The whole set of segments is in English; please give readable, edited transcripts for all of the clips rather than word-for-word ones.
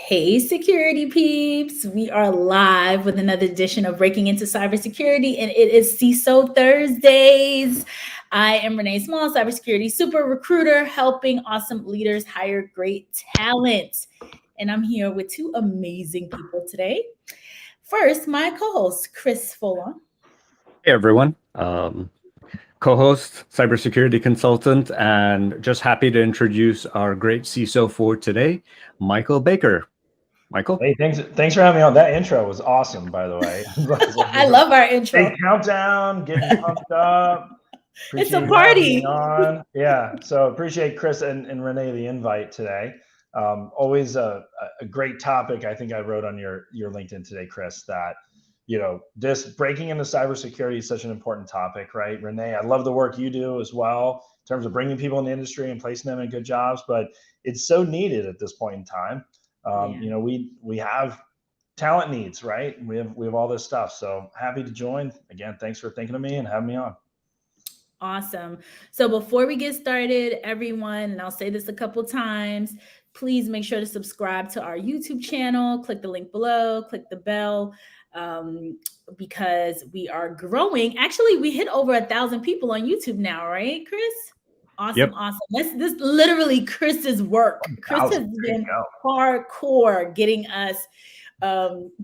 Hey, security peeps. We are live with another edition of Breaking Into Cybersecurity, and it is CISO Thursdays. I am Renee Small, cybersecurity super recruiter, helping awesome leaders hire great talent. And I'm here with two amazing people today. First, my co-host, Chris Foulon. Hey everyone, co-host, cybersecurity consultant, and just happy to introduce our great CISO for today, Michael Baker. Michael? Hey, thanks for having me on. That intro was awesome, by the way. I love our intro. Big countdown, getting pumped up. It's a Appreciate you having party. me on. Yeah, so appreciate Chris and Renee the invite today. Always a great topic. I think I wrote on your LinkedIn today, Chris, that this breaking into cybersecurity is such an important topic, right? Renee, I love the work you do as well in terms of bringing people in the industry and placing them in good jobs, but it's so needed at this point in time. We have talent needs, right? We have all this stuff. So happy to join. Again, thanks for thinking of me and having me on. Awesome. So before we get started, everyone, and I'll say this a couple times, please make sure to subscribe to our YouTube channel. Click the link below, click the bell, because we are growing. Actually, we hit over 1,000 people on YouTube now, right, Chris? Awesome, Yep. awesome. This literally Chris's work. Chris has been hardcore getting us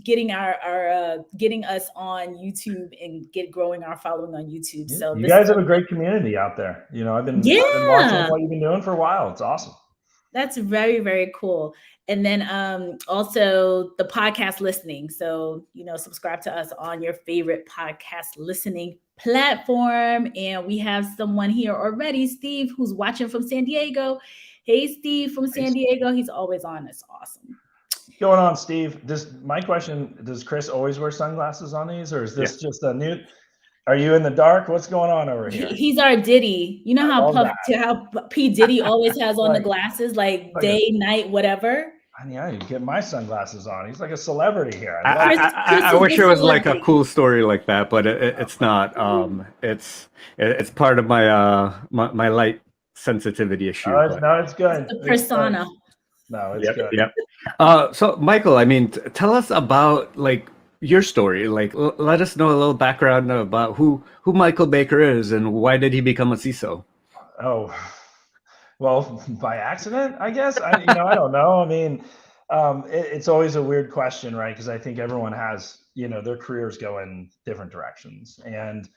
getting us on YouTube and growing our following on YouTube. So you guys have a great community out there. I've been watching what you've been doing for a while. It's awesome. That's very, very cool. And then also the podcast listening. So, subscribe to us on your favorite podcast listening platform. And we have someone here already, Steve, who's watching from San Diego. Hey, Steve from San Diego. He's always on. It's awesome. What's going on, Steve? My question, does Chris always wear sunglasses on these, or is this just a new? Are you in the dark? What's going on over here? He's our Diddy. You know how P. Diddy always has on the glasses, like day, night, whatever. Yeah, you get my sunglasses on. He's like a celebrity here. I wish it was like a cool story like that, but it's not. It's part of my my light sensitivity issue. No, it's good. It's the persona. No, it's good. Yep. So Michael, I mean, tell us about your story. Let us know a little background about who Michael Baker is and why did he become a CISO? Oh, well, by accident, I guess. I don't know. I mean, it's always a weird question, right? Because I think everyone has, their careers go in different directions. And,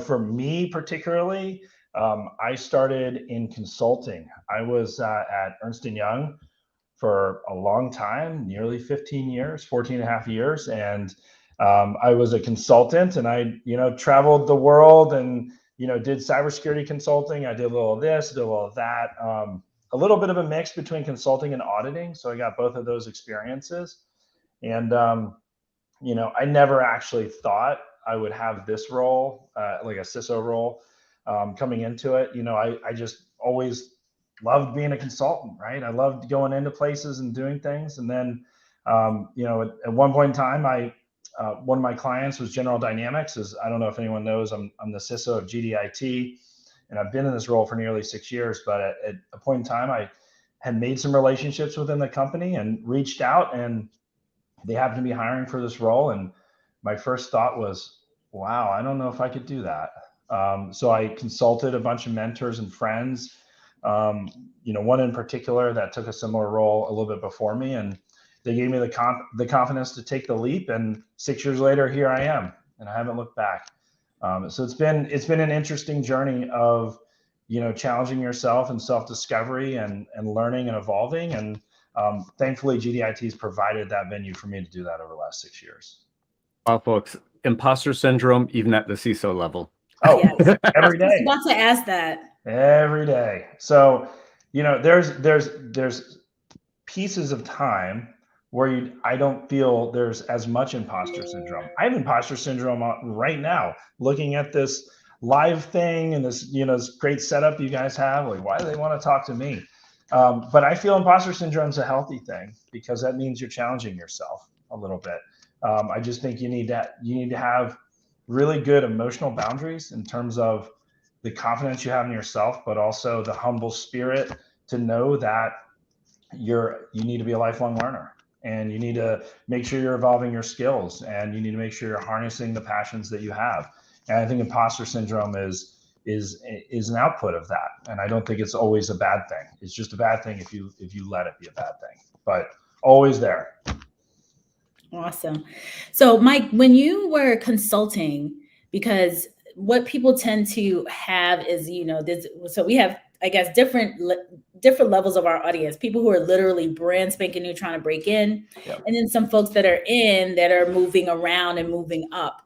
for me particularly, I started in consulting. I was at Ernst & Young for a long time, nearly 15 years, 14 and a half years. And I was a consultant and I, traveled the world and, did cybersecurity consulting. I did a little of this, did a little of that, a little bit of a mix between consulting and auditing. So I got both of those experiences. And, I never actually thought I would have this role, like a CISO role, coming into it. I just always loved being a consultant, right? I loved going into places and doing things. And then, at one point in time, one of my clients was General Dynamics. I don't know if anyone knows, I'm the CISO of GDIT, and I've been in this role for nearly 6 years. But at a point in time, I had made some relationships within the company and reached out, and they happened to be hiring for this role. And my first thought was, wow, I don't know if I could do that. So I consulted a bunch of mentors and friends. One in particular that took a similar role a little bit before me, and they gave me the confidence to take the leap. And 6 years later, here I am, and I haven't looked back. So it's been an interesting journey of, challenging yourself and self-discovery and learning and evolving. And thankfully, GDIT has provided that venue for me to do that over the last 6 years. Wow, folks, imposter syndrome, even at the CISO level. Oh, yes. Every day. I was about to ask that. Every day. So, there's pieces of time where I don't feel there's as much imposter syndrome. I have imposter syndrome right now, looking at this live thing and this, this great setup you guys have. Like, why do they want to talk to me? But I feel imposter syndrome is a healthy thing because that means you're challenging yourself a little bit. I just think you need to have really good emotional boundaries in terms of the confidence you have in yourself, but also the humble spirit to know that you need to be a lifelong learner. and you need to make sure you're evolving your skills, and you need to make sure you're harnessing the passions that you have. And I think imposter syndrome is an output of that. And I don't think it's always a bad thing. It's just a bad thing if you let it be a bad thing, but always there. Awesome. So Mike, when you were consulting, because what people tend to have is, so we have, I guess, different levels of our audience, people who are literally brand spanking new trying to break in, Yep. and then some folks that are moving around and moving up.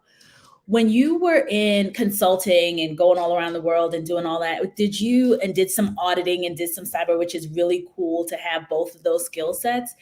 When you were in consulting and going all around the world and doing all that, did some auditing and did some cyber, which is really cool to have both of those skill sets.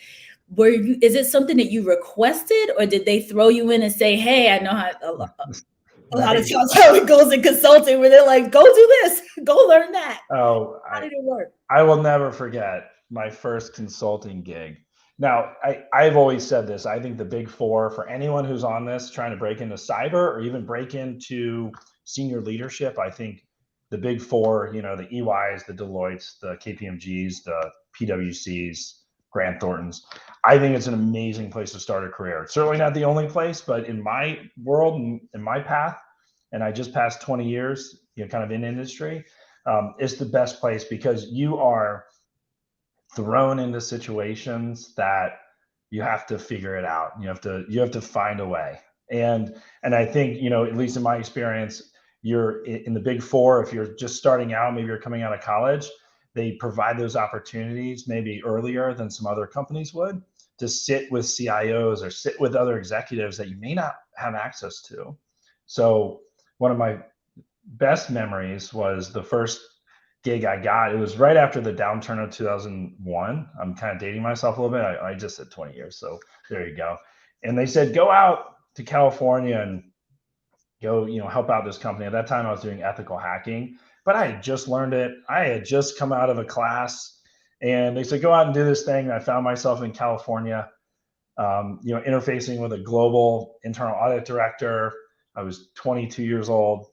Is it something that you requested, or did they throw you in and say, hey, I know how a lot of times how it goes in consulting, where they're like, go do this, go learn that. Oh, how did it work? I will never forget my first consulting gig. Now, I've always said this. I think the big four for anyone who's on this trying to break into cyber or even break into senior leadership, I think the big four, the EYs, the Deloittes, the KPMGs, the PwCs, Grant Thorntons, I think it's an amazing place to start a career. It's certainly not the only place, but in my world, in my path, and I just passed 20 years, kind of in industry, it's the best place because you are thrown into situations that you have to figure it out. You have to find a way. And I think, at least in my experience, you're in the big four. If you're just starting out, maybe you're coming out of college, they provide those opportunities maybe earlier than some other companies would, to sit with CIOs or sit with other executives that you may not have access to. So one of my best memories was the first gig I got. It was right after the downturn of 2001. I'm kind of dating myself a little bit. I just said 20 years. So there you go. And they said, go out to California and go, help out this company. At that time, I was doing ethical hacking, but I had just learned it. I had just come out of a class, and they said, go out and do this thing. And I found myself in California, interfacing with a global internal audit director. I was 22 years old.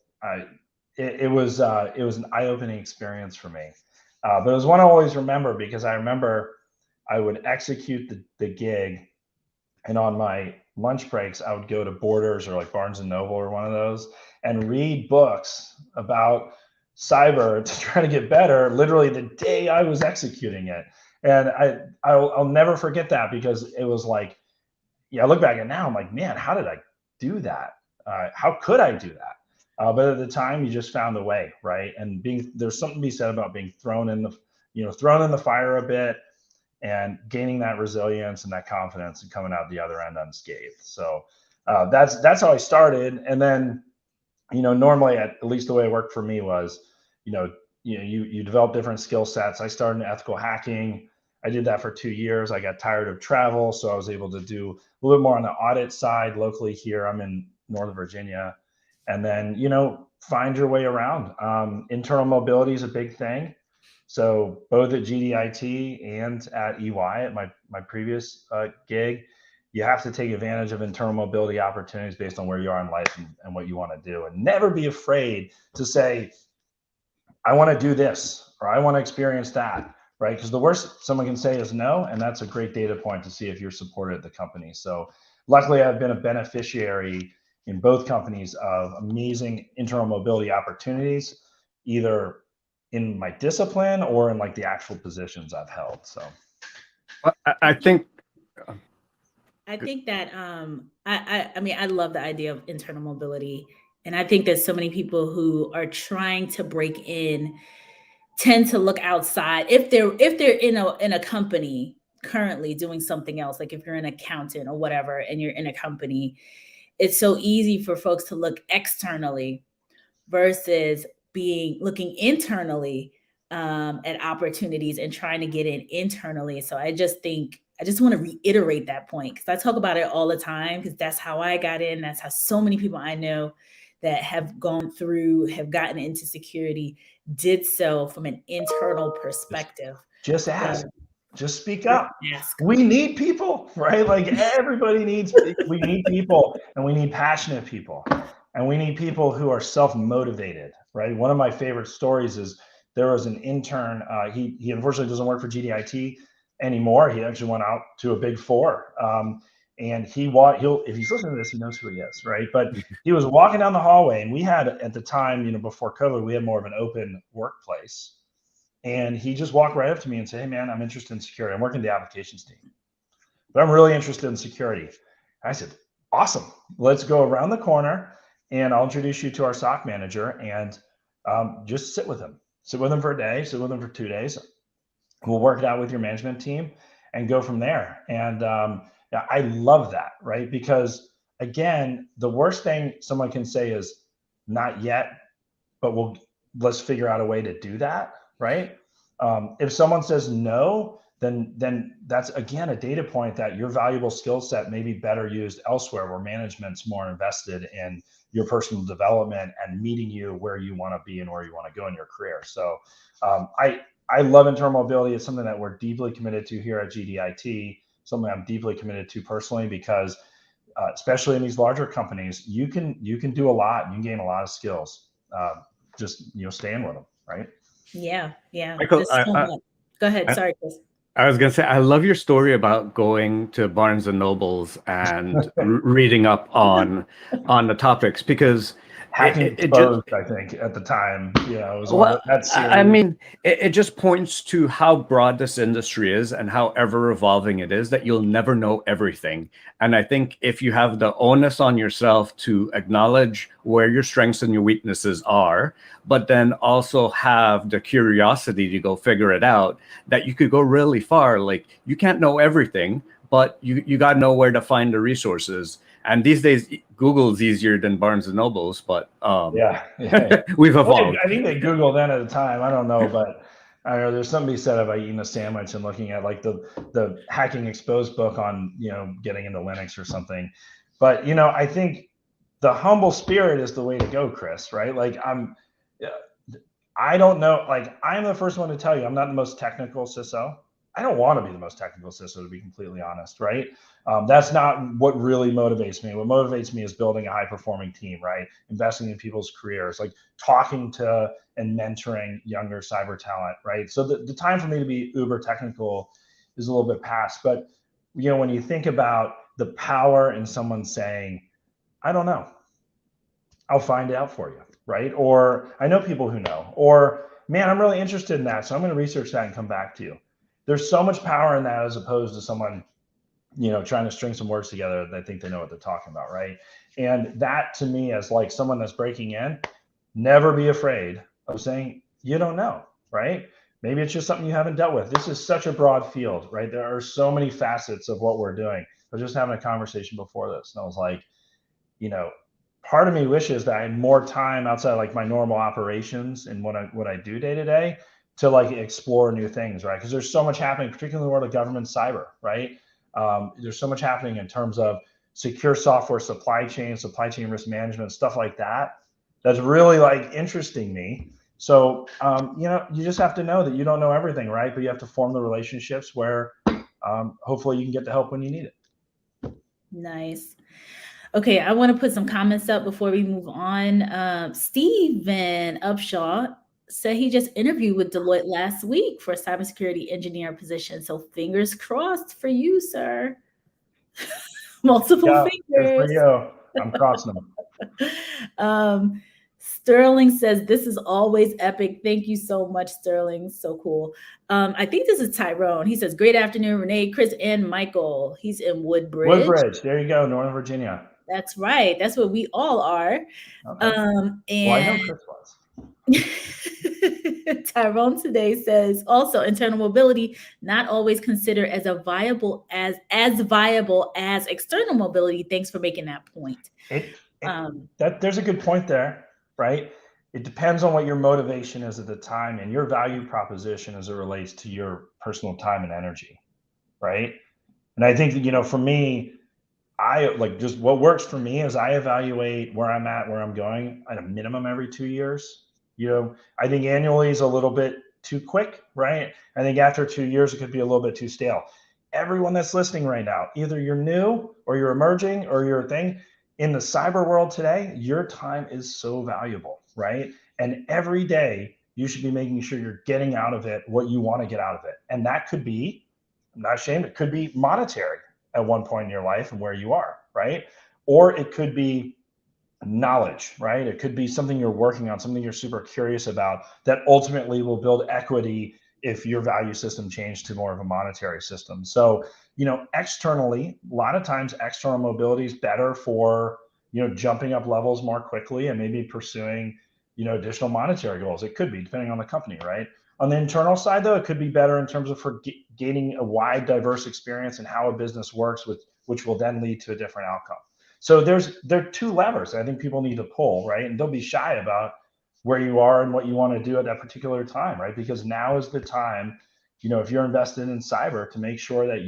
It was an eye-opening experience for me, but it was one I always remember, because I remember I would execute the gig, and on my lunch breaks I would go to Borders or like Barnes and Noble or one of those and read books about cyber to try to get better, literally the day I was executing it. And I'll never forget that, because it was like, I look back at it now, I'm like, man, how did I do that? How could I do that? But at the time, you just found a way, right? And there's something to be said about being thrown in the fire a bit, and gaining that resilience and that confidence and coming out the other end unscathed. So that's how I started. And then, normally, at least the way it worked for me was, you develop different skill sets. I started in ethical hacking. I did that for 2 years. I got tired of travel, so I was able to do a little bit more on the audit side locally here. I'm in Northern Virginia. And then, find your way around. Internal mobility is a big thing. So both at GDIT and at EY, at my previous gig, you have to take advantage of internal mobility opportunities based on where you are in life and what you want to do. And never be afraid to say, I want to do this, or I want to experience that, right? Because the worst someone can say is no, and that's a great data point to see if you're supported at the company. So luckily, I've been a beneficiary in both companies of amazing internal mobility opportunities, either in my discipline or in like the actual positions I've held. So I think that I mean, I love the idea of internal mobility, and I think that so many people who are trying to break in tend to look outside. If they're in a company currently doing something else, like if you're an accountant or whatever and you're in a company, it's so easy for folks to look externally versus looking internally at opportunities and trying to get in internally. So I just want to reiterate that point, because I talk about it all the time, because that's how I got in. That's how so many people I know that have gotten into security did so from an internal perspective. Just ask. Just speak up. We need people, right? Like everybody we need people, and we need passionate people, and we need people who are self-motivated, right? One of my favorite stories is there was an intern, he unfortunately doesn't work for GDIT, anymore. He actually went out to a Big Four. And he'll if he's listening to this, he knows who he is, right? But he was walking down the hallway, and we had at the time, before COVID, we had more of an open workplace. And he just walked right up to me and said, "Hey man, I'm interested in security. I'm working the applications team, but I'm really interested in security." I said, "Awesome. Let's go around the corner and I'll introduce you to our SOC manager, and just sit with him. Sit with him for a day, sit with him for 2 days. We'll work it out with your management team and go from there." And yeah, I love that, right? Because again, the worst thing someone can say is not yet, but let's figure out a way to do that, right? If someone says no, then that's again a data point that your valuable skill set may be better used elsewhere, where management's more invested in your personal development and meeting you where you want to be and where you want to go in your career. So I love internal mobility. It's something that we're deeply committed to here at GDIT, something I'm deeply committed to personally, because especially in these larger companies, you can do a lot and you can gain a lot of skills. Just staying with them, right? Yeah. Michael, There's so much. Go ahead. I, Sorry, Chris. I was going to say, I love your story about going to Barnes and Nobles and reading up on the topics, because Hacking it just, Exposed, I think, at the time, it was one well, of that series. I mean, it just points to how broad this industry is and how ever evolving it is, that you'll never know everything. And I think if you have the onus on yourself to acknowledge where your strengths and your weaknesses are, but then also have the curiosity to go figure it out, that you could go really far. Like, you can't know everything, but you got to know where to find the resources. And these days, Google's easier than Barnes and Nobles, but yeah. we've evolved. I think they Googled then at the time. I don't know, but I don't know. There's something to be said about eating a sandwich and looking at like the Hacking Exposed book on getting into Linux or something. But I think the humble spirit is the way to go, Chris. Right? Like I don't know. Like, I'm the first one to tell you, I'm not the most technical CISO. I don't want to be the most technical CISO, to be completely honest, right? That's not what really motivates me. What motivates me is building a high-performing team, right? Investing in people's careers, like talking to and mentoring younger cyber talent, right? So the time for me to be uber technical is a little bit past. But when you think about the power in someone saying, "I don't know, I'll find out for you," right? Or, "I know people who know," or, "Man, I'm really interested in that, so I'm going to research that and come back to you." There's so much power in that, as opposed to someone, trying to string some words together that they think they know what they're talking about, right? And that, to me, as like someone that's breaking in, never be afraid of saying, "You don't know," right? Maybe it's just something you haven't dealt with. This is such a broad field, right? There are so many facets of what we're doing. I was just having a conversation before this, and I was like, part of me wishes that I had more time outside of like my normal operations and what I do day to day to like explore new things, right? Because there's so much happening, particularly in the world of government cyber, right? There's so much happening in terms of secure software, supply chain risk management, stuff like that. That's really like interesting me. So, you just have to know that you don't know everything, right? But you have to form the relationships where hopefully you can get the help when you need it. Nice. Okay, I want to put some comments up before we move on. Steven Upshaw said he just interviewed with Deloitte last week for a cybersecurity engineer position. So fingers crossed for you, sir. Multiple Good for fingers. you. I'm crossing them. Sterling says, "This is always epic. Thank you so much, Sterling. So cool." I think this is Tyrone. He says, "Great afternoon, Renee, Chris, and Michael." He's in Woodbridge. Woodbridge. There you go, Northern Virginia. That's right. That's where we all are. Okay. And well, I know Chris was. Tyrone today says, also, internal mobility not always considered as viable as external mobility. Thanks for making that point. There's a good point there, right? It depends on what your motivation is at the time and your value proposition as it relates to your personal time and energy, right? And I think that, for me, I like just what works for me is I evaluate where I'm at, where I'm going at a minimum every 2 years. I think annually is a little bit too quick, right? I think after 2 years, it could be a little bit too stale. Everyone that's listening right now, either you're new or you're emerging or you're a thing in the cyber world today, your time is so valuable, right? And every day you should be making sure you're getting out of it what you want to get out of it. And that could be not ashamed. It could be monetary at one point in your life and where you are, right? Or it could be knowledge, right? It could be something you're working on, something you're super curious about that ultimately will build equity if your value system changed to more of a monetary system. So, externally, a lot of times external mobility is better for, jumping up levels more quickly and maybe pursuing, additional monetary goals. It could be, depending on the company, right? On the internal side, though, it could be better in terms of for gaining a wide, diverse experience in how a business works, which will then lead to a different outcome. So there are two levers I think people need to pull, right? And don't be shy about where you are and what you want to do at that particular time, right? Because now is the time, if you're invested in cyber, to make sure that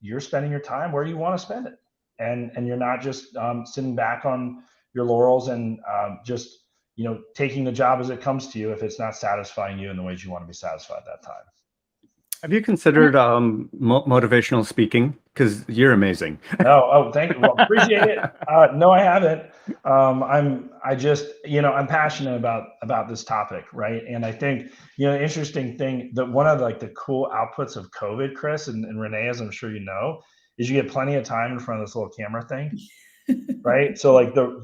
you're spending your time where you want to spend it, and you're not just sitting back on your laurels and just taking the job as it comes to you if it's not satisfying you in the ways you want to be satisfied at that time. Have you considered motivational speaking? Because you're amazing. No, thank you. Well, appreciate it. No, I haven't. I'm passionate about this topic, right? And I think, interesting thing that one of the cool outputs of COVID, Chris and Renee, as I'm sure you know, is you get plenty of time in front of this little camera thing, right? So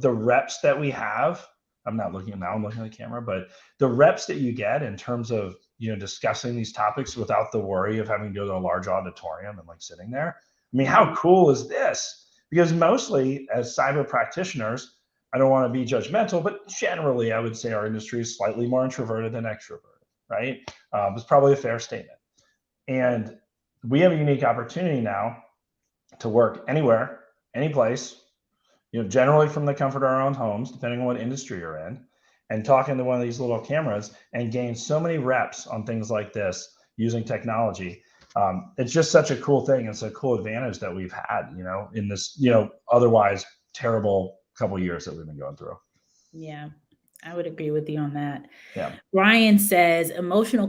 the reps that we have, I'm looking at the camera, but the reps that you get in terms of, discussing these topics without the worry of having to go to a large auditorium and sitting there. I mean, how cool is this? Because mostly as cyber practitioners, I don't want to be judgmental, but generally I would say our industry is slightly more introverted than extroverted, right? It's probably a fair statement. And we have a unique opportunity now to work anywhere, any place, generally from the comfort of our own homes, depending on what industry you're in, and talk into one of these little cameras and gain so many reps on things like this using technology. It's just such a cool thing. It's a cool advantage that we've had, in this, otherwise terrible couple of years that we've been going through. Yeah, I would agree with you on that. Yeah. Brian says, emotional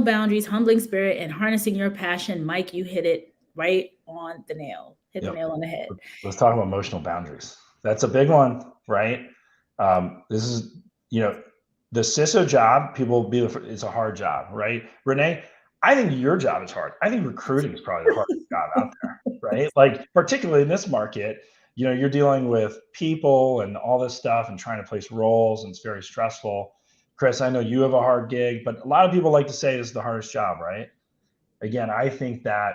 boundaries, humbling spirit, and harnessing your passion. Mike, you hit it right on the nail. Hit the nail on the head. Let's talk about emotional boundaries. That's a big one, right? This is, the CISO job, it's a hard job, right? Renee, I think your job is hard. I think recruiting is probably the hardest job out there, right? Particularly in this market, you're dealing with people and all this stuff and trying to place roles, and it's very stressful. Chris, I know you have a hard gig, but a lot of people like to say it's the hardest job, right? Again, I think that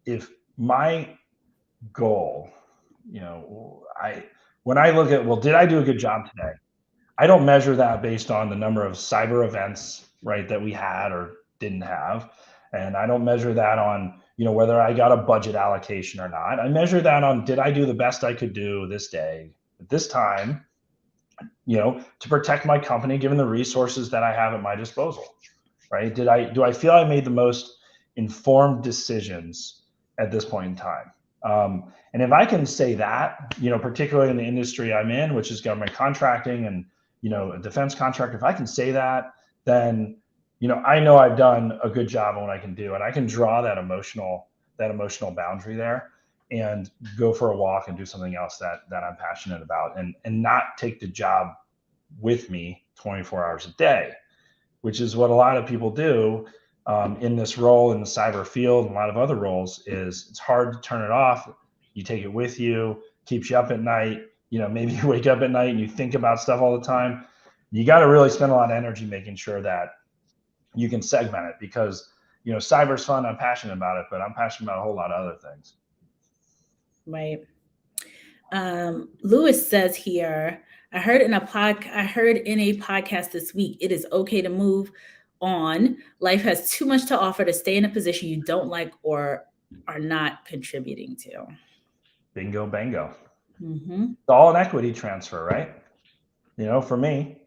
if my goal, when I look at, did I do a good job today? I don't measure that based on the number of cyber events, right, that we had or didn't have. And I don't measure that on, whether I got a budget allocation or not. I measure that on, did I do the best I could do this day at this time, to protect my company, given the resources that I have at my disposal, right? Do I feel I made the most informed decisions at this point in time? And if I can say that, particularly in the industry I'm in, which is government contracting and, a defense contractor, if I can say that, then, I know I've done a good job on what I can do, and I can draw that emotional boundary there and go for a walk and do something else that I'm passionate about, and not take the job with me 24 hours a day, which is what a lot of people do in this role in the cyber field, and a lot of other roles. Is it's hard to turn it off. You take it with you, keeps you up at night. Maybe you wake up at night and you think about stuff all the time. You got to really spend a lot of energy making sure that you can segment it, because cyber's fun. I'm passionate about it, but I'm passionate about a whole lot of other things. Right. Lewis says here, I heard in a podcast this week, it is okay to move on. Life has too much to offer to stay in a position you don't like or are not contributing to. Bingo, bango. Mm-hmm. It's all an equity transfer, right? For me,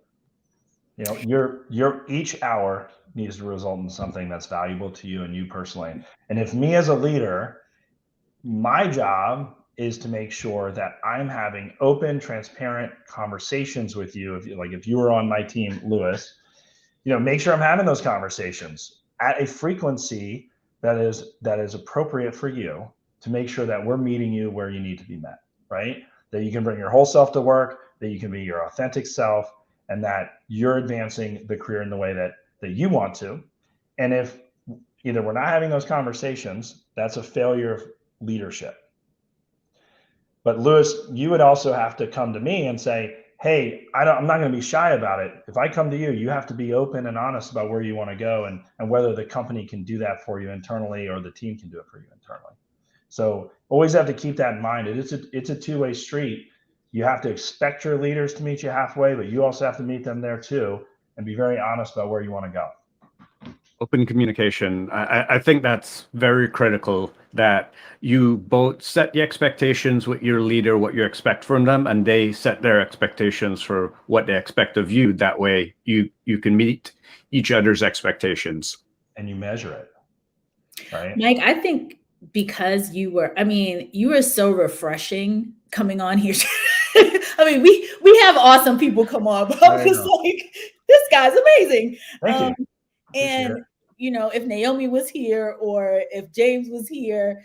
your each hour needs to result in something that's valuable to you and you personally. And if me as a leader, my job is to make sure that I'm having open, transparent conversations with you. If you were on my team, Lewis, make sure I'm having those conversations at a frequency that is appropriate for you, to make sure that we're meeting you where you need to be met, right? That you can bring your whole self to work, that you can be your authentic self, and that you're advancing the career in the way that you want to. And if Either we're not having those conversations, that's a failure of leadership. But Lewis, you would also have to come to me and say, hey, I'm not going to be shy about it. If I come to you, you have to be open and honest about where you want to go and whether the company can do that for you internally or the team can do it for you internally. So always have to keep that in mind. It's a two-way street. You have to expect your leaders to meet you halfway, but you also have to meet them there too and be very honest about where you want to go. Open communication. I think that's very critical, that you both set the expectations with your leader, what you expect from them, and they set their expectations for what they expect of you. That way you can meet each other's expectations. And you measure it, right? Mike, I think because you were so refreshing coming on here. I mean, we have awesome people come on, but I'm just like, this guy's amazing. Thank you. And if Naomi was here or if James was here,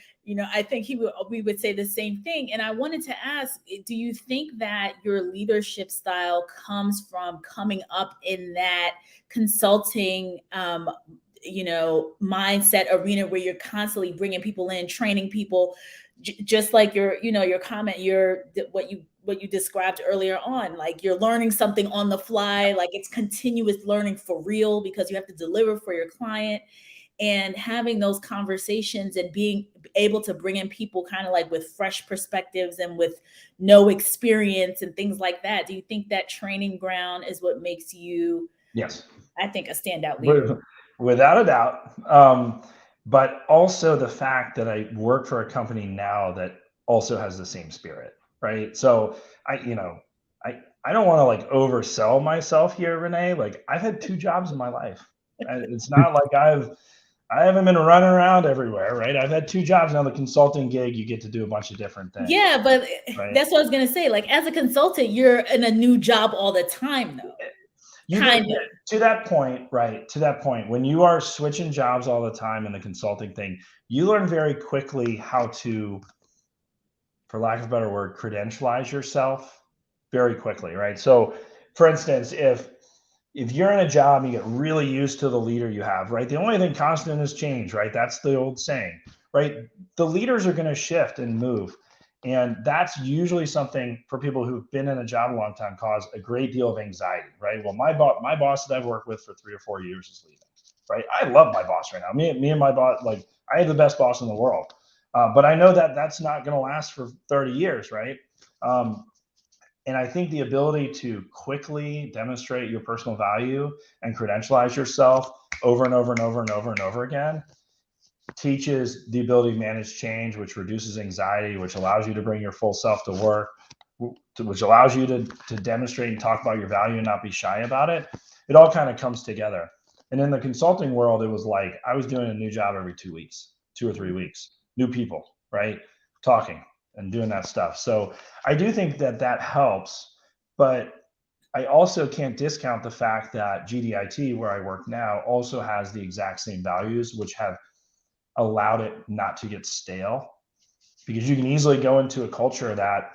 I think we would say the same thing. And I wanted to ask, do you think that your leadership style comes from coming up in that consulting, mindset arena where you're constantly bringing people in, training people, just like your comment, what you described earlier on, like you're learning something on the fly, like it's continuous learning for real because you have to deliver for your client, and having those conversations and being able to bring in people kind of like with fresh perspectives and with no experience and things like that. Do you think that training ground is what makes you, yes, I think, a standout leader? Without a doubt. But also the fact that I work for a company now that also has the same spirit, right? So I don't want to like oversell myself here, Renee. Like I've had 2 jobs in my life. It's not like I haven't been running around everywhere, right? I've had 2 jobs. Now the consulting gig, you get to do a bunch of different things. Yeah, but right? That's what I was going to say. Like as a consultant, you're in a new job all the time though. To that point, right? To that point, when you are switching jobs all the time in the consulting thing, you learn very quickly how to, for lack of a better word, credentialize yourself very quickly, right? So, for instance, if you're in a job and you get really used to the leader you have, right? The only thing constant is change, right? That's the old saying, right? The leaders are going to shift and move. And that's usually something for people who've been in a job a long time cause a great deal of anxiety, right? Well, my boss that I've worked with for 3 or 4 years is leaving, right? I love my boss right now. Me and my boss, like I have the best boss in the world. But I know that that's not going to last for 30 years, right? And I think the ability to quickly demonstrate your personal value and credentialize yourself over and over and over and over and over again teaches the ability to manage change, which reduces anxiety, which allows you to bring your full self to work, which allows you to demonstrate and talk about your value and not be shy about it. It all kind of comes together. And in the consulting world, it was like I was doing a new job every 2 weeks, 2 or 3 weeks, new people, right? Talking and doing that stuff. So I do think that helps, but I also can't discount the fact that GDIT, where I work now, also has the exact same values, which have allowed it not to get stale, because you can easily go into a culture that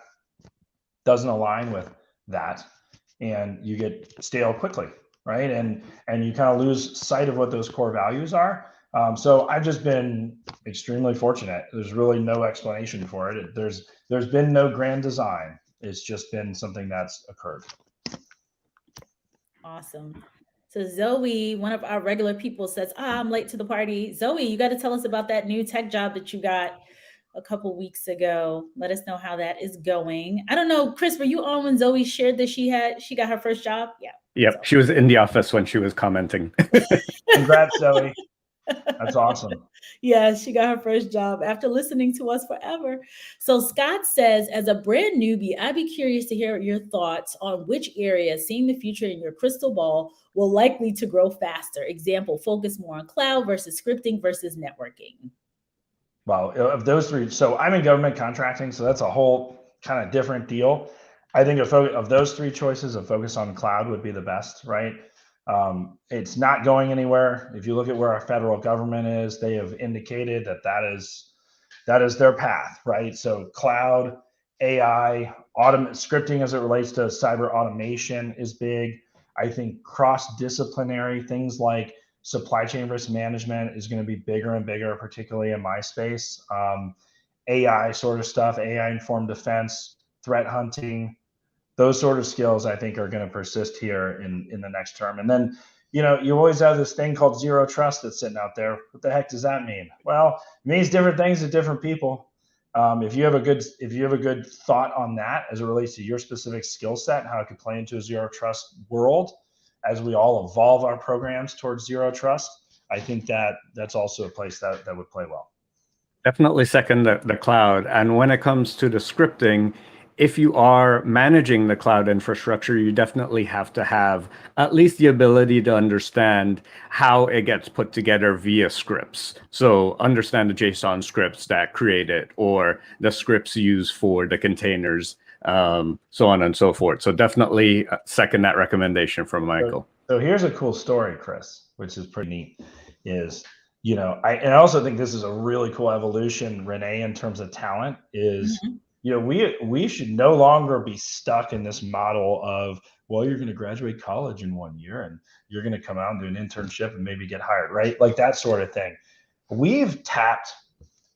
doesn't align with that and you get stale quickly, right? And you kind of lose sight of what those core values are. So I've just been extremely fortunate. There's really no explanation for it. There's been no grand design. It's just been something that's occurred. Awesome. So Zoe, one of our regular people, says, I'm late to the party. Zoe, you got to tell us about that new tech job that you got a couple weeks ago. Let us know how that is going. I don't know, Chris, were you on when Zoe shared that she got her first job? Yeah. Yep. So. She was in the office when she was commenting. Congrats, Zoe. That's awesome. Yeah, she got her first job after listening to us forever. So Scott says, as a brand newbie, I'd be curious to hear your thoughts on which area, seeing the future in your crystal ball, will likely to grow faster. Example, focus more on cloud versus scripting versus networking. Well, of those 3, so I'm in government contracting, so that's a whole kind of different deal. I think of those 3 choices, a focus on cloud would be the best, right? It's not going anywhere. If you look at where our federal government is, they have indicated that is their path, right? So cloud, AI, scripting as it relates to cyber automation is big. I think cross-disciplinary things like Supply chain risk management is going to be bigger and bigger, particularly in my space. AI sort of stuff, AI informed defense, threat hunting, those sort of skills I think are going to persist here in the next term. And then, you know, you always have this thing called zero trust that's sitting out there. What the heck does that mean? Well, it means different things to different people. If you have a good thought on that as it relates to your specific skill set and how it could play into a zero trust world, as we all evolve our programs towards zero trust, I think that's also a place that would play well. Definitely second the cloud. And when it comes to the scripting, if you are managing the cloud infrastructure, you definitely have to have at least the ability to understand how it gets put together via scripts. So understand the JSON scripts that create it, or the scripts used for the containers, so on and so forth. So definitely second that recommendation from Michael. So here's a cool story, Chris, which is pretty neat, is, you know, I also think this is a really cool evolution, Renee, in terms of talent is, you know, we should no longer be stuck in this model of, well, you're going to graduate college in 1 year and you're going to come out and do an internship and maybe get hired, right? Like that sort of thing. We've tapped,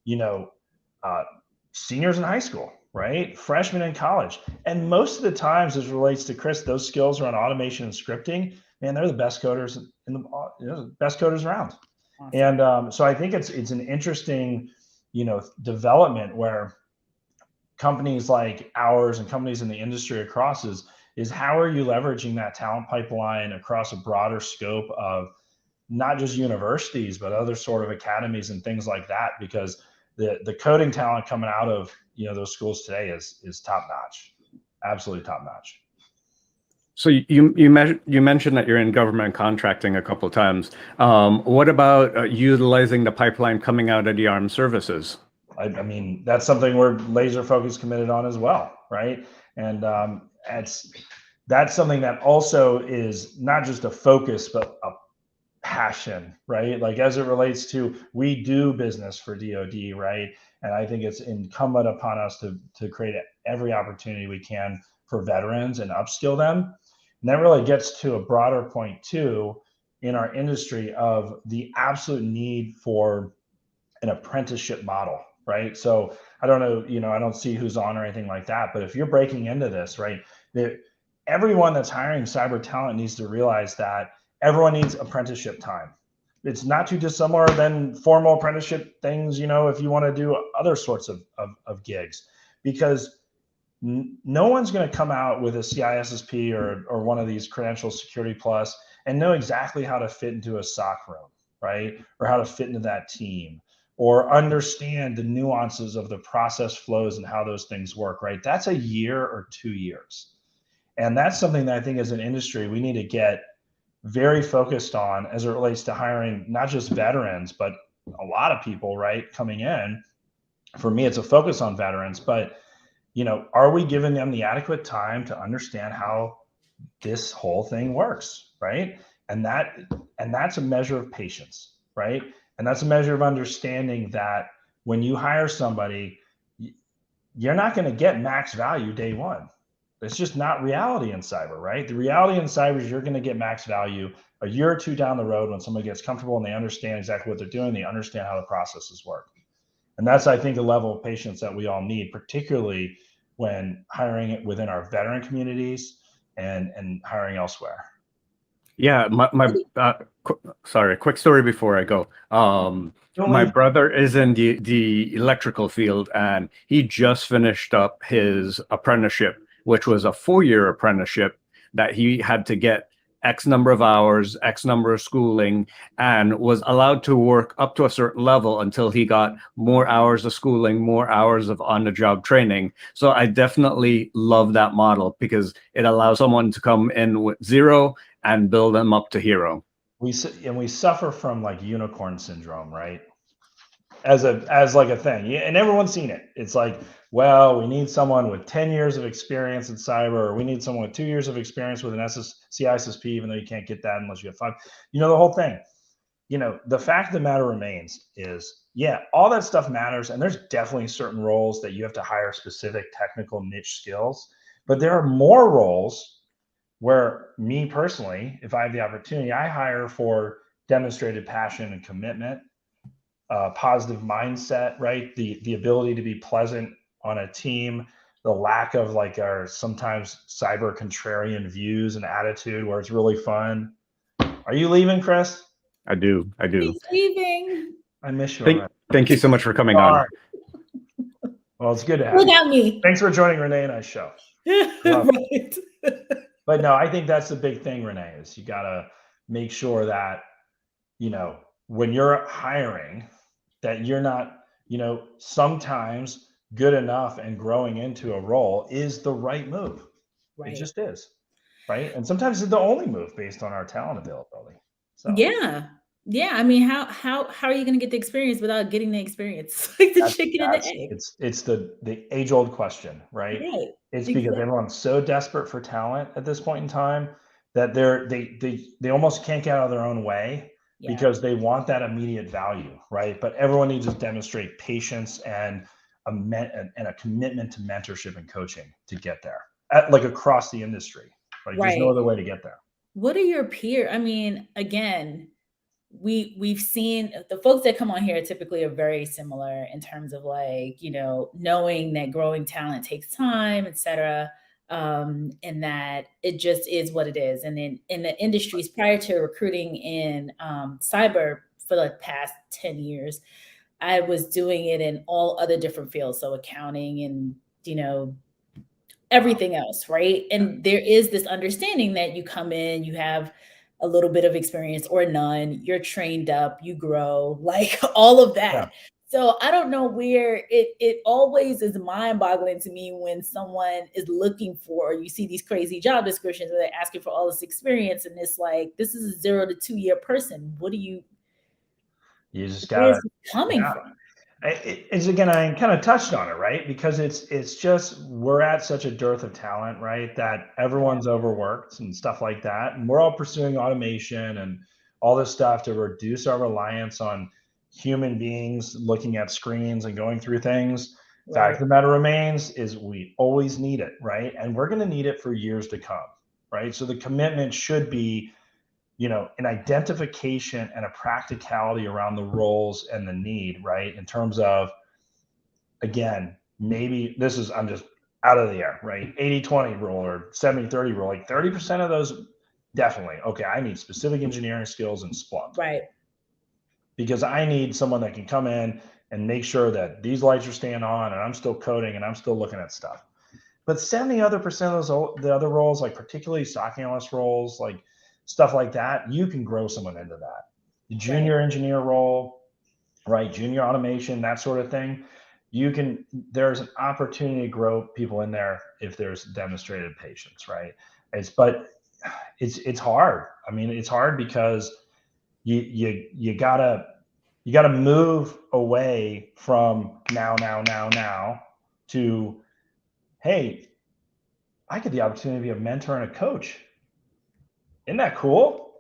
you know, seniors in high school, right? Freshmen in college. And most of the times as it relates to Chris, those skills around automation and scripting, man, they're the best coders in the best coders around. Awesome. And so I think it's an interesting, you know, development where companies like ours and companies in the industry across is how are you leveraging that talent pipeline across a broader scope of not just universities, but other sort of academies and things like that, because the coding talent coming out of, you know, those schools today is top notch, absolutely top notch. So you mentioned that you're in government contracting a couple of times. What about utilizing the pipeline coming out of the armed services? I mean, that's something we're laser focused committed on as well, right? And that's something that also is not just a focus, but a passion, right? Like as it relates to, we do business for DoD, right? And I think it's incumbent upon us to create every opportunity we can for veterans and upskill them. And that really gets to a broader point too in our industry of the absolute need for an apprenticeship model, right? So I don't know, you know, I don't see who's on or anything like that, but if you're breaking into this, right, everyone that's hiring cyber talent needs to realize that everyone needs apprenticeship time. It's not too dissimilar than formal apprenticeship things, you know, if you want to do other sorts of gigs, because no one's going to come out with a CISSP or one of these Credential Security Plus and know exactly how to fit into a SOC room, right? Or how to fit into that team, or understand the nuances of the process flows and how those things work, right? That's a year or 2 years. And that's something that I think as an industry, we need to get very focused on as it relates to hiring, not just veterans, but a lot of people, right, coming in. For me, it's a focus on veterans, but, you know, are we giving them the adequate time to understand how this whole thing works, right? And that's a measure of patience, right? And that's a measure of understanding that when you hire somebody, you're not going to get max value day one. It's just not reality in cyber, right? The reality in cyber is you're going to get max value a year or two down the road when somebody gets comfortable and they understand exactly what they're doing. They understand how the processes work. And that's, I think, a level of patience that we all need, particularly when hiring it within our veteran communities and hiring elsewhere. Yeah, sorry, quick story before I go. My brother is in the electrical field, and he just finished up his apprenticeship, which was a 4-year apprenticeship that he had to get X number of hours, X number of schooling, and was allowed to work up to a certain level until he got more hours of schooling, more hours of on-the-job training. So I definitely love that model because it allows someone to come in with zero and build them up to hero. We suffer from like unicorn syndrome, right? As like a thing, and everyone's seen it. It's like, well, we need someone with 10 years of experience in cyber, or we need someone with 2 years of experience with an CISSP, even though you can't get that unless you have 5. You know, the whole thing. You know, the fact of the matter remains is, yeah, all that stuff matters, and there's definitely certain roles that you have to hire specific technical niche skills, but there are more roles where me personally, if I have the opportunity, I hire for demonstrated passion and commitment, positive mindset, right? The ability to be pleasant on a team, the lack of like our sometimes cyber contrarian views and attitude where it's really fun. Are you leaving, Chris? I do. He's leaving. I miss you already. Thank you so much for coming on. Well, it's good to have Look you. at me. Thanks for joining Renee and I's show. Right. But no, I think that's the big thing, Renee, is you got to make sure that, when you're hiring, that you're not, sometimes good enough and growing into a role is the right move. Right. It just is. Right. And sometimes it's the only move based on our talent availability. So Yeah. I mean, how are you going to get the experience without getting the experience? Like the chicken and the egg. It's the age-old question, right? Right. It's because everyone's so desperate for talent at this point in time that they almost can't get out of their own way because they want that immediate value, right? But everyone needs to demonstrate patience and a commitment to mentorship and coaching to get there, like across the industry. Like there's no other way to get there. What are your peers? I mean, again, we've seen the folks that come on here typically are very similar in terms of like, knowing that growing talent takes time, et cetera. And that it just is what it is. And in the industries prior to recruiting in cyber for the past 10 years, I was doing it in all other different fields. So accounting and, everything else, right? And there is this understanding that you come in, you have a little bit of experience or none, you're trained up, you grow, like all of that. Yeah. So I don't know where it always is mind-boggling to me when someone is looking for, you see these crazy job descriptions where they're asking for all this experience, and it's like, this is a 0 to 2 year person. What do you just got it coming from? It's again, I kind of touched on it, right? Because it's just, we're at such a dearth of talent, right? That everyone's overworked and stuff like that. And we're all pursuing automation and all this stuff to reduce our reliance on human beings looking at screens and going through things. Fact of the matter remains is we always need it, right? And we're going to need it for years to come, right? So the commitment should be, an identification and a practicality around the roles and the need, right? In terms of, again, maybe I'm just out of the air, right? 80-20 rule or 70-30 rule, like 30% of those, definitely, okay, I need specific engineering skills and Splunk. Right. Because I need someone that can come in and make sure that these lights are staying on and I'm still coding and I'm still looking at stuff. But 70% of the other roles, like particularly SOC analyst roles, like stuff like that, you can grow someone into that. The junior engineer role, right? Junior automation, that sort of thing. There's an opportunity to grow people in there if there's demonstrated patience, right? But it's hard. I mean, it's hard because you gotta move away from now to, hey, I get the opportunity to be a mentor and a coach. Isn't that cool?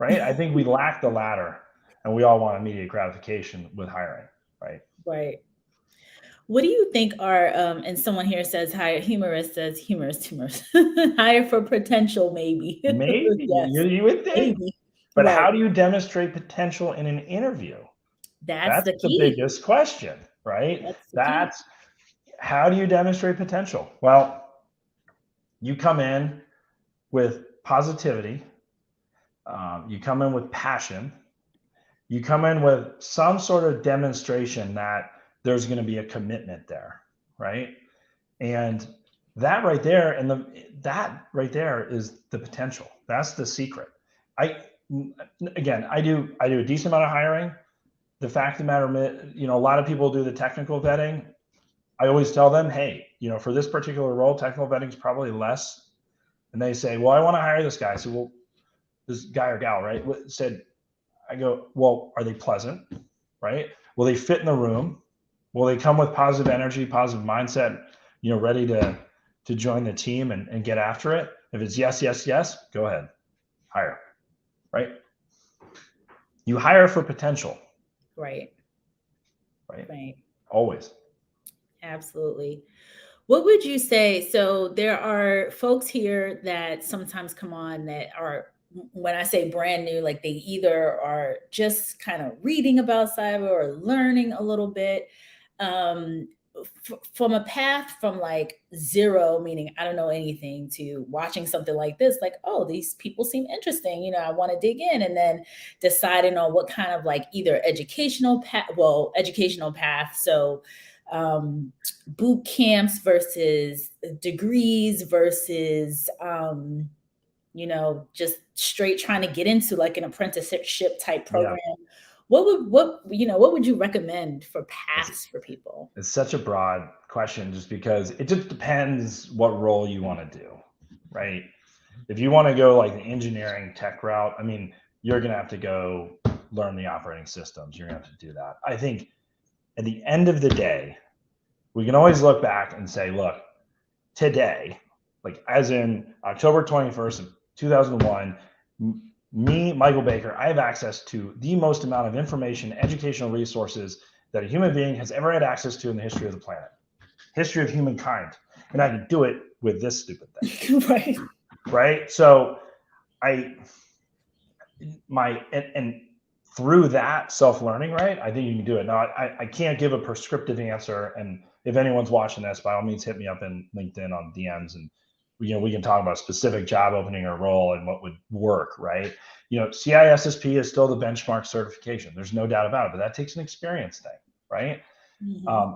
Right? I think we lack the latter, and we all want immediate gratification with hiring, right? Right. What do you think are, and someone here says hire, humorist says humorist, hire for potential, maybe. Maybe, yes. you would think. Maybe. But how do you demonstrate potential in an interview? That's the biggest question, right? That's how do you demonstrate potential? Well, you come in with positivity. You come in with passion. You come in with some sort of demonstration that there's going to be a commitment there, right? And that right there, is the potential. That's the secret. I do a decent amount of hiring. The fact of the matter, a lot of people do the technical vetting. I always tell them, hey, for this particular role, technical vetting is probably less. And they say, well, I want to hire this guy. So, well, this guy or gal, right? I go, well, are they pleasant, right? Will they fit in the room? Will they come with positive energy, positive mindset, ready to join the team and get after it? If it's yes, go ahead, hire, right? You hire for potential. Right. Always. Absolutely. What would you say? So there are folks here that sometimes come on that are when I say brand new, like they either are just kind of reading about cyber or learning a little bit. From a path from like zero, meaning I don't know anything, to watching something like this, like, oh, these people seem interesting, you know, I want to dig in, and then deciding on what kind of like either educational path. So boot camps versus degrees versus you know, just straight trying to get into like an apprenticeship type program. What would you recommend for paths for people? It's such a broad question, just because it just depends what role you want to do, right? If you want to go like the engineering tech route, I mean, you're going to have to go learn the operating systems. You're going to have to do that. I think at the end of the day, we can always look back and say, look, today, like as in October 21st of 2001, me, Michael Baker, I have access to the most amount of information, educational resources that a human being has ever had access to in the history of the planet, history of humankind. And I can do it with this stupid thing. Right. So and through that self-learning, right, I think you can do it. Now, I can't give a prescriptive answer. And if anyone's watching this, by all means, hit me up in LinkedIn on DMs, and we can talk about a specific job opening or role and what would work, right? CISSP is still the benchmark certification. There's no doubt about it, but that takes an experience thing, right? Mm-hmm.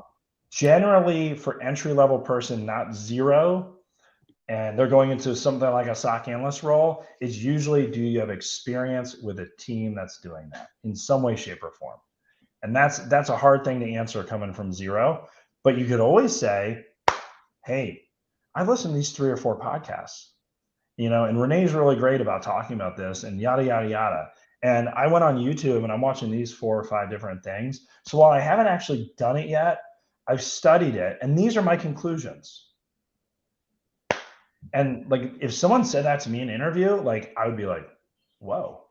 Generally, for entry-level person, not zero, and they're going into something like a SOC analyst role, is usually, do you have experience with a team that's doing that in some way, shape, or form? And that's a hard thing to answer coming from zero. But you could always say, hey, I've listened to these 3 or 4 podcasts, and Renee's really great about talking about this, and yada, yada, yada. And I went on YouTube and I'm watching these 4 or 5 different things. So while I haven't actually done it yet, I've studied it, and these are my conclusions. And like, if someone said that to me in an interview, like, I would be like, whoa,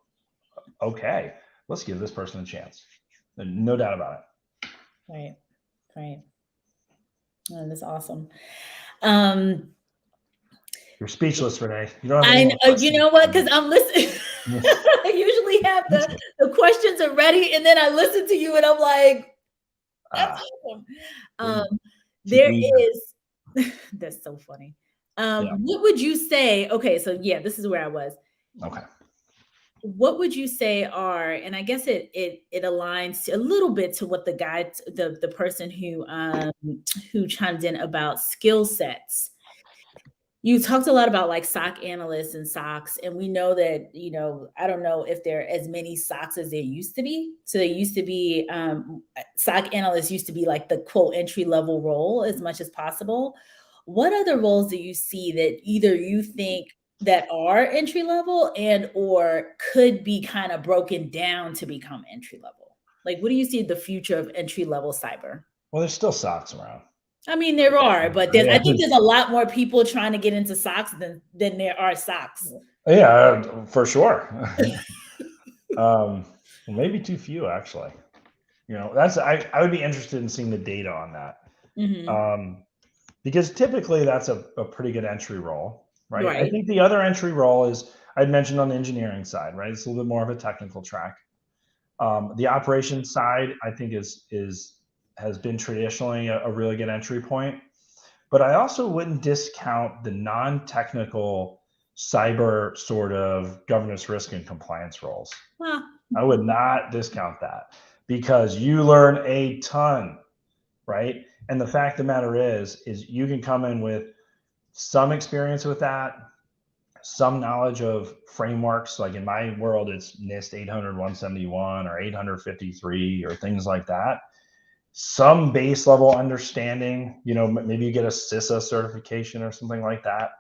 okay, let's give this person a chance. No doubt about it. Right. Oh, that's awesome. You're speechless, Renee. You know what? Because I'm listening. I usually have the questions are ready, and then I listen to you, and I'm like, that's awesome. There is. That's so funny. What would you say? Okay, so yeah, this is where I was. Okay. What would you say are, and I guess it aligns a little bit to what the guy, the person who chimed in about skill sets. You talked a lot about like SOC analysts and SOCs, and we know that, I don't know if there are as many SOCs as there used to be. So there used to be, SOC analysts used to be like the quote entry level role as much as possible. What other roles do you see that either you think that are entry level and or could be kind of broken down to become entry level? Like, what do you see the future of entry level cyber? Well, there's still SOCs around. I mean, there are, but I think there's a lot more people trying to get into SOCs than there are SOCs. Yeah, for sure. Maybe too few, actually. I would be interested in seeing the data on that. Mm-hmm. Because typically that's a pretty good entry role, right? I think the other entry role is, I'd mentioned on the engineering side, right? It's a little bit more of a technical track. The operations side, I think has been traditionally a really good entry point. But I also wouldn't discount the non-technical cyber sort of governance, risk, and compliance roles. Huh. I would not discount that, because you learn a ton, right? And the fact of the matter is you can come in with some experience with that, some knowledge of frameworks. Like in my world, it's NIST 800-171 or 853 or things like that. Some base level understanding, maybe you get a CISA certification or something like that,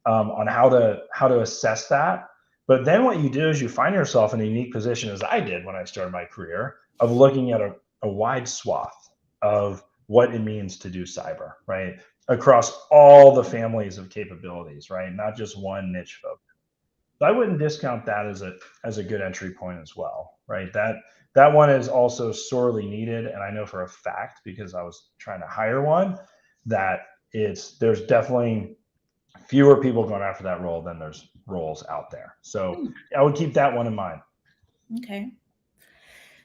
on how to assess that. But then what you do is you find yourself in a unique position, as I did when I started my career, of looking at a wide swath of what it means to do cyber, right? Across all the families of capabilities, right? Not just one niche focus. So I wouldn't discount that as a good entry point as well, right? That one is also sorely needed. And I know for a fact, because I was trying to hire one, that there's definitely fewer people going after that role than there's roles out there. So I would keep that one in mind. Okay.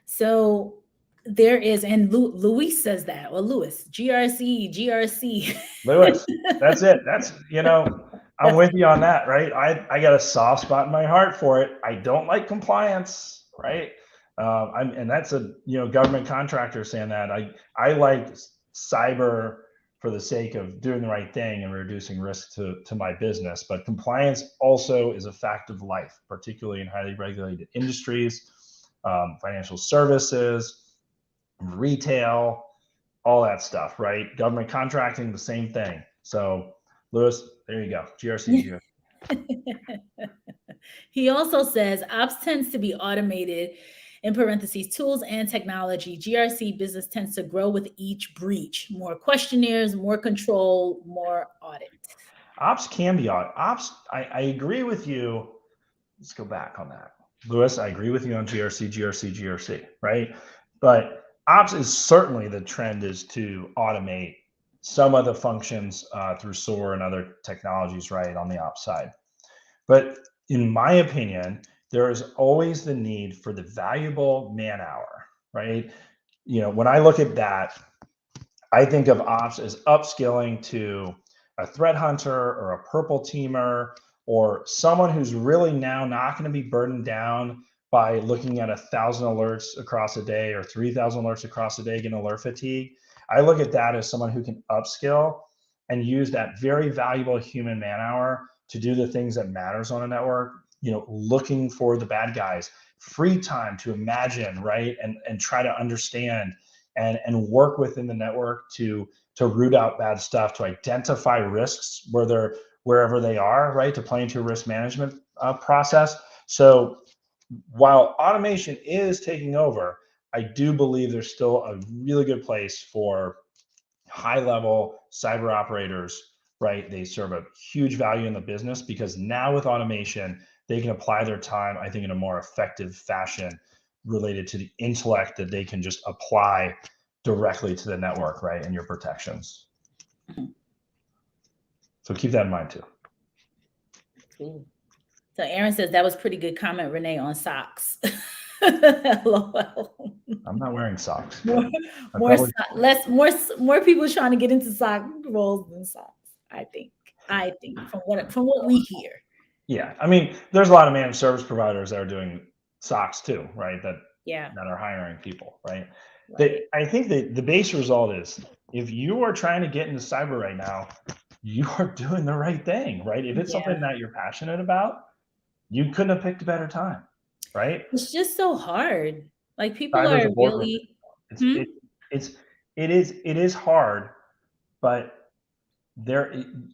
So there is, and Luis says that, or Lewis, GRC. Lewis, that's it. That's, I'm with you on that, right? I got a soft spot in my heart for it. I don't like compliance, right? And that's a, government contractor saying that. I like cyber for the sake of doing the right thing and reducing risk to my business. But compliance also is a fact of life, particularly in highly regulated industries, financial services, retail, all that stuff, right? Government contracting, the same thing. So, Lewis, there you go. GRC. He also says ops tends to be automated, in parentheses, tools and technology. GRC business tends to grow with each breach. More questionnaires, more control, more audit. Ops can be audit. Ops, I agree with you. Let's go back on that. Lewis, I agree with you on GRC, right? But ops is certainly, the trend is to automate some of the functions through SOAR and other technologies, right, on the ops side. But in my opinion, there is always the need for the valuable man hour, right? When I look at that, I think of ops as upskilling to a threat hunter or a purple teamer, or someone who's really now not going to be burdened down by looking at 1,000 alerts across a day or 3,000 alerts across a day, getting alert fatigue. I look at that as someone who can upskill and use that very valuable human man hour to do the things that matters on a network, looking for the bad guys, free time to imagine, right? And try to understand and work within the network to root out bad stuff, to identify risks wherever they are, right? To play into a risk management process. So while automation is taking over, I do believe there's still a really good place for high-level cyber operators, right? They serve a huge value in the business because now with automation, they can apply their time, I think, in a more effective fashion related to the intellect that they can just apply directly to the network, right? And your protections. So keep that in mind too. Cool. So Aaron says that was pretty good comment, Renee, on socks. LOL. I'm not wearing socks. More people trying to get into sock roles than socks. I think from what we hear. Yeah, I mean, there's a lot of managed service providers that are doing socks too, right? That are hiring people, right? I think that the base result is, if you are trying to get into cyber right now, you are doing the right thing, right? If it's something that you're passionate about, you couldn't have picked a better time, right? It's just so hard. Like, people Cyber's are really. It is hard, but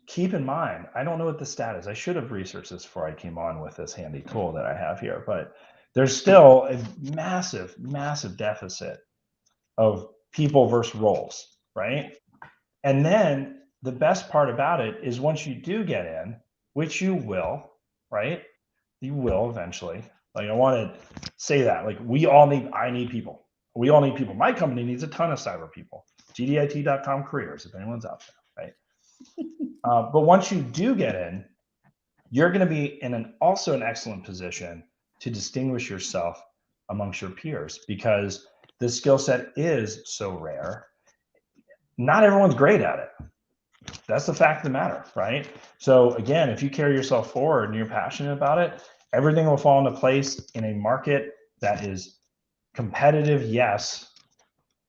keep in mind, I don't know what the stat is. I should have researched this before I came on with this handy tool that I have here, but there's still a massive, massive deficit of people versus roles, right? And then the best part about it is, once you do get in, which you will, right? You will eventually. Like, I want to say that, like, I need people. We all need people. My company needs a ton of cyber people. GDIT.com careers, if anyone's out there, right? But once you do get in, you're going to be in an excellent position to distinguish yourself amongst your peers, because the skill set is so rare. Not everyone's great at it. That's the fact of the matter, right? So again, if you carry yourself forward and you're passionate about it, everything will fall into place in a market that is competitive, yes,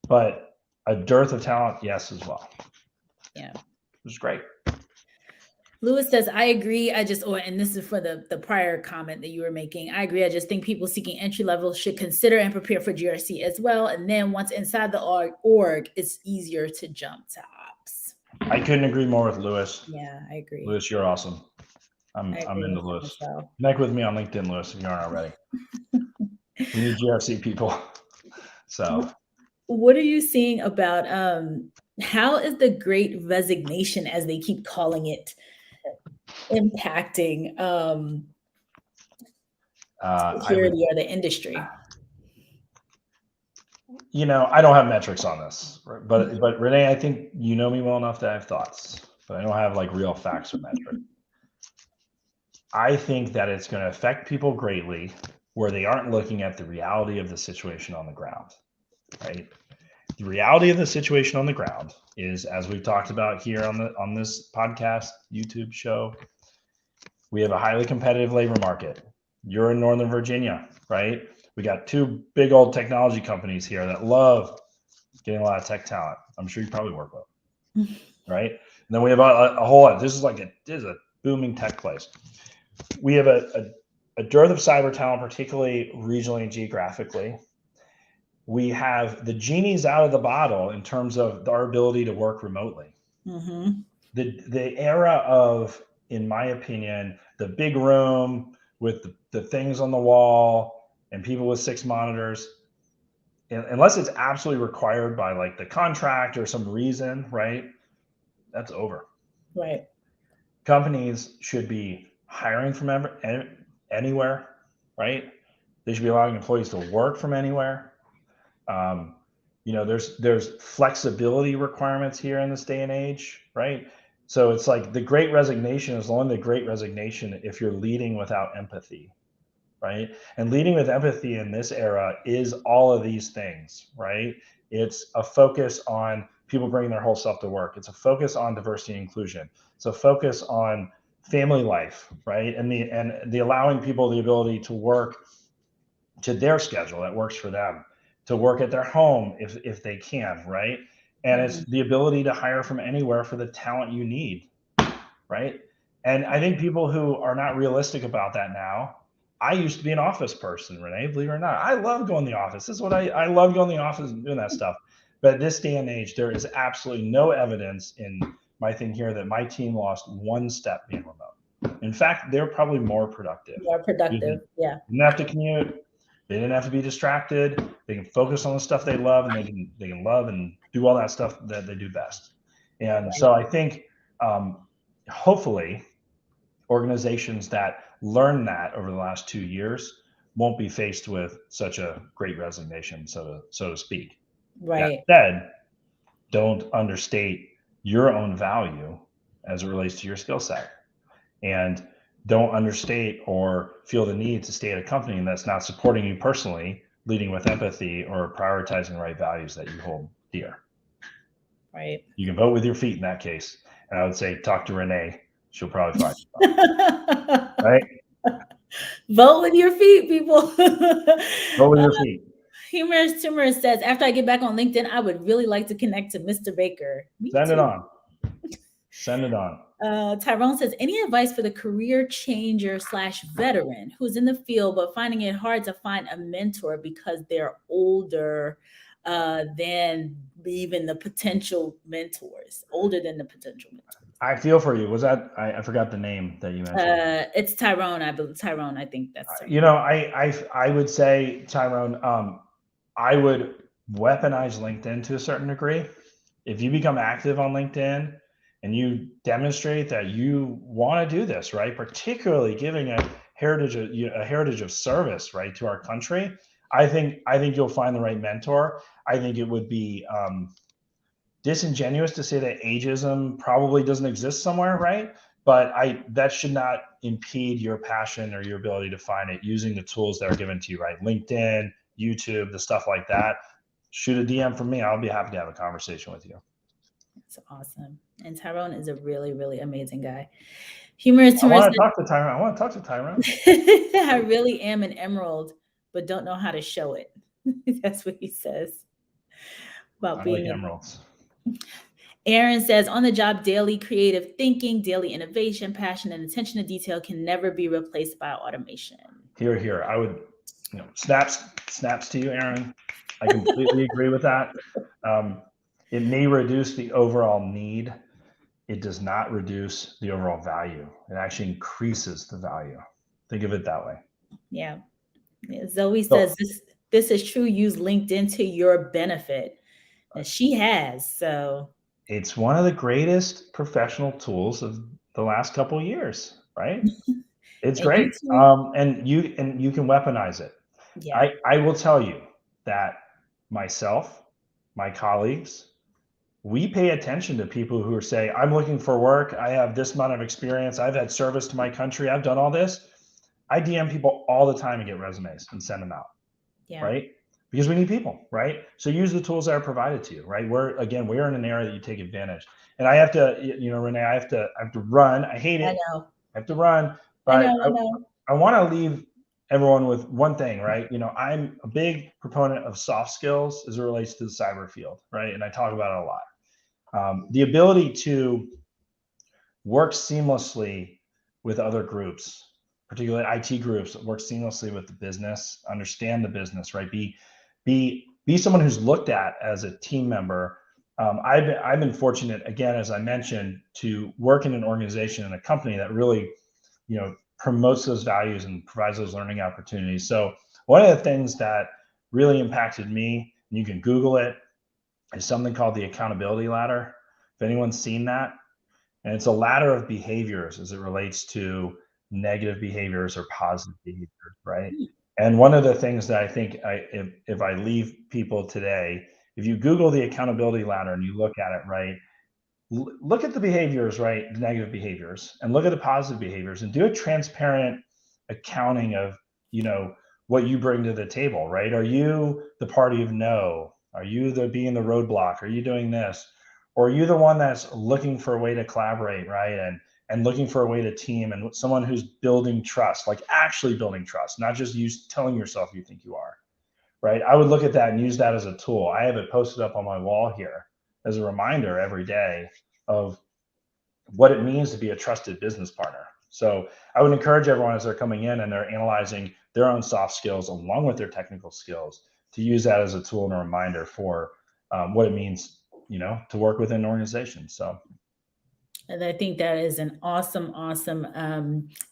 but a dearth of talent, yes, as well. Yeah. Which is great. Lewis says, I agree. And this is for the prior comment that you were making. I agree. I just think people seeking entry level should consider and prepare for GRC as well. And then once inside the org, it's easier to jump to ops. I couldn't agree more with Lewis. Yeah, I agree. Lewis, you're awesome. I'm into Lewis. Connect with me on LinkedIn, Lewis, if you aren't already. We need GRC people. So, what are you seeing about how is the Great Resignation, as they keep calling it, impacting security or the industry? I don't have metrics on this, but Renee, I think you know me well enough that I have thoughts, but I don't have like real facts or metrics. I think that it's going to affect people greatly where they aren't looking at the reality of the situation on the ground, right? The reality of the situation on the ground is, as we've talked about here on this podcast, YouTube show, we have a highly competitive labor market. You're in Northern Virginia, right? We got two big old technology companies here that love getting a lot of tech talent. I'm sure you probably work with, right? And then we have a whole lot. This is a booming tech place. We have a dearth of cyber talent, particularly regionally and geographically. We have the genie's out of the bottle in terms of our ability to work remotely. Mm-hmm. The era of, in my opinion, the big room with the things on the wall and people with 6 monitors, unless it's absolutely required by like the contract or some reason, right? That's over. Right. Companies should be hiring from anywhere, right? They should be allowing employees to work from anywhere. There's flexibility requirements here in this day and age, right? So it's like the Great Resignation is only the Great Resignation if you're leading without empathy, right? And leading with empathy in this era is all of these things, right? It's a focus on people bringing their whole self to work. It's a focus on diversity and inclusion. It's a focus on family life, right? And the allowing people the ability to work to their schedule that works for them, to work at their home if they can, right? And it's the ability to hire from anywhere for the talent you need, right? And I think people who are not realistic about that now, I used to be an office person, Renee, believe it or not. I love going to the office. This is what I love going to the office and doing that stuff. But this day and age, there is absolutely no evidence in my thing here that my team lost one step being remote. In fact, they're probably more productive. More productive, yeah. They didn't have to commute. They didn't have to be distracted. They can focus on the stuff they love, and they can love and do all that stuff that they do best. And so I think hopefully organizations that learn that over the last 2 years won't be faced with such a great resignation, so to speak. Right. That said, don't understate your own value as it relates to your skill set, and don't understate or feel the need to stay at a company that's not supporting you personally, leading with empathy, or prioritizing the right values that you hold dear. Right. You can vote with your feet in that case. And I would say, talk to Renee. She'll probably find right? Vote with your feet, people. Vote with your feet. Humorous says, after I get back on LinkedIn, I would really like to connect to Mr. Baker. Send it on. Send it on. Tyrone says, any advice for the career changer / veteran who's in the field but finding it hard to find a mentor because they're older than even the potential mentors, older than the potential mentors? I feel for you. Was that, I forgot the name that you mentioned. It's Tyrone, I believe. Tyrone, I think that's Tyrone. I would say, Tyrone, I would weaponize LinkedIn to a certain degree. If you become active on LinkedIn and you demonstrate that you want to do this, right? Particularly giving a heritage of service, right, to our country. I think you'll find the right mentor. I think it would be disingenuous to say that ageism probably doesn't exist somewhere, right? But that should not impede your passion or your ability to find it using the tools that are given to you, right? LinkedIn, YouTube, the stuff like that. Shoot a DM from me. I'll be happy to have a conversation with you. That's awesome. And Tyrone is a really, really amazing guy. I want to talk to Tyrone. I really am an emerald, but don't know how to show it. That's what he says about being emeralds. Aaron says, on the job, daily creative thinking, daily innovation, passion, and attention to detail can never be replaced by automation. Here. I would, snaps to you, Aaron. I completely agree with that. It may reduce the overall need. It does not reduce the overall value. It actually increases the value. Think of it that way. Yeah. Zoe says, this is true. Use LinkedIn to your benefit. And she has, so. It's one of the greatest professional tools of the last couple of years, right? It's great. And you can weaponize it. Yeah. I will tell you that myself, my colleagues, we pay attention to people who are say, I'm looking for work. I have this amount of experience. I've had service to my country. I've done all this. I DM people all the time and get resumes and send them out. Yeah. Right? Because we need people, right? So use the tools that are provided to you, right? We're in an area that you take advantage. And I have to, Renee, I have to run. I hate it. I know. I have to run, but I want to leave everyone with one thing, right? I'm a big proponent of soft skills as it relates to the cyber field, right? And I talk about it a lot. The ability to work seamlessly with other groups, particularly IT groups, work seamlessly with the business, understand the business, right? Be someone who's looked at as a team member. I've been fortunate, again, as I mentioned, to work in an organization and a company that really, promotes those values and provides those learning opportunities. So one of the things that really impacted me, and you can Google it, is something called the accountability ladder. If anyone's seen that, and it's a ladder of behaviors as it relates to negative behaviors or positive behaviors, right? And one of the things that I think if I leave people today, if you Google the accountability ladder and you look at it, right, look at the behaviors, right, the negative behaviors, and look at the positive behaviors, and do a transparent accounting of, what you bring to the table, right? Are you the party of no? Are you being the roadblock? Are you doing this? Or are you the one that's looking for a way to collaborate, right? And looking for a way to team, and someone who's building trust, like actually building trust, not just telling yourself you think you are, right? I would look at that and use that as a tool. I have it posted up on my wall here as a reminder every day of what it means to be a trusted business partner. So I would encourage everyone as they're coming in and they're analyzing their own soft skills along with their technical skills to use that as a tool and a reminder for what it means, to work within an organization. So. And I think that is an awesome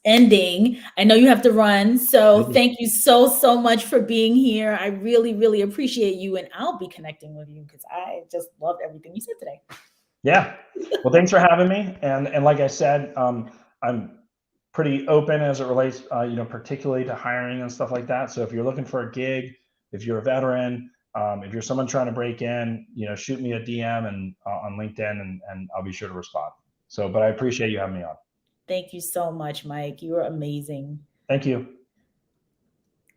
ending. I know you have to run. So thank you so much for being here. I really, really appreciate you. And I'll be connecting with you because I just loved everything you said today. Yeah. Well, thanks for having me. And like I said, I'm pretty open as it relates, particularly to hiring and stuff like that. So if you're looking for a gig, if you're a veteran, if you're someone trying to break in, shoot me a DM and on LinkedIn, and I'll be sure to respond. So, but I appreciate you having me on. Thank you so much, Mike. You are amazing. Thank you.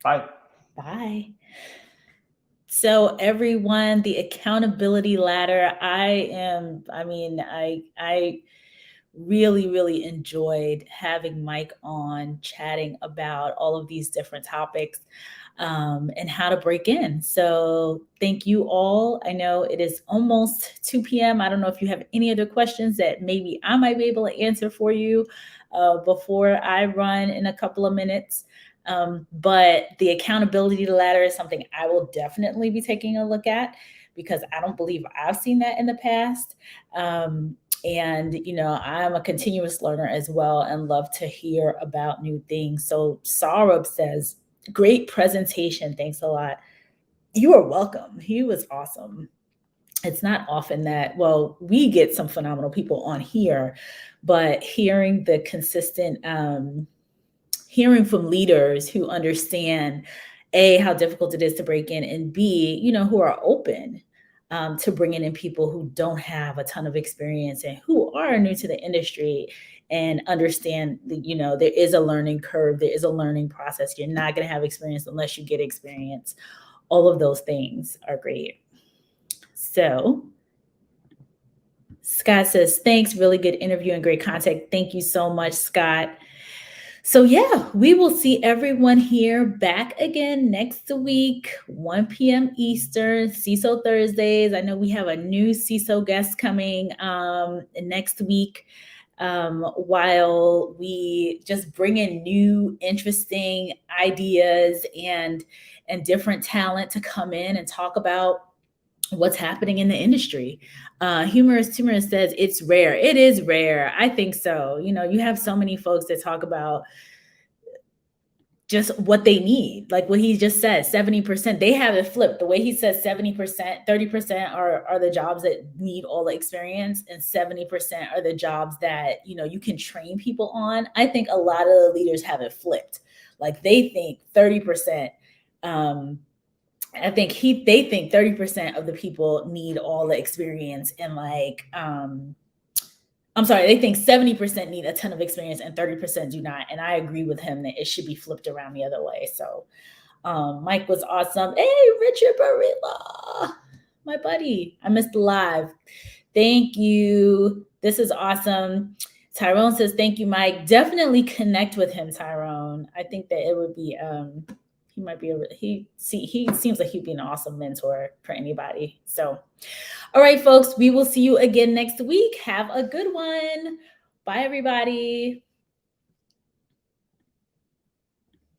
Bye. Bye. So everyone, the accountability ladder, I really, really enjoyed having Mike on, chatting about all of these different topics and how to break in. So thank you all. I know it is almost 2 p.m. I don't know if you have any other questions that maybe I might be able to answer for you before I run in a couple of minutes. But the accountability ladder is something I will definitely be taking a look at because I don't believe I've seen that in the past. And, I'm a continuous learner as well and love to hear about new things. So Saurabh says, great presentation. Thanks a lot. You are welcome. He was awesome. It's not often that, we get some phenomenal people on here, but hearing the consistent, hearing from leaders who understand A, how difficult it is to break in, and B, who are open to bringing in people who don't have a ton of experience and who are new to the industry and understand that, there is a learning curve, there is a learning process. You're not going to have experience unless you get experience. All of those things are great. So Scott says, thanks, really good interview and great content. Thank you so much, Scott. So yeah, we will see everyone here back again next week, 1 p.m. Eastern, CISO Thursdays. I know we have a new CISO guest coming next week while we just bring in new, interesting ideas and different talent to come in and talk about what's happening in the industry. Humorous says it's rare. It is rare. I think so. You have so many folks that talk about just what they need. Like what he just said, 70%, they have it flipped. The way he says 70%, 30% are the jobs that need all the experience and 70% are the jobs that, you can train people on. I think a lot of the leaders have it flipped. Like they think 30%, I think they think 30% of the people need all the experience, and like, I'm sorry, they think 70% need a ton of experience and 30% do not. And I agree with him that it should be flipped around the other way. So Mike was awesome. Hey, Richard Barilla, my buddy. I missed the live. Thank you. This is awesome. Tyrone says, thank you, Mike. Definitely connect with him, Tyrone. I think that it would be, he might be, he seems like he'd be an awesome mentor for anybody. So, all right, folks, we will see you again next week. Have a good one. Bye, everybody.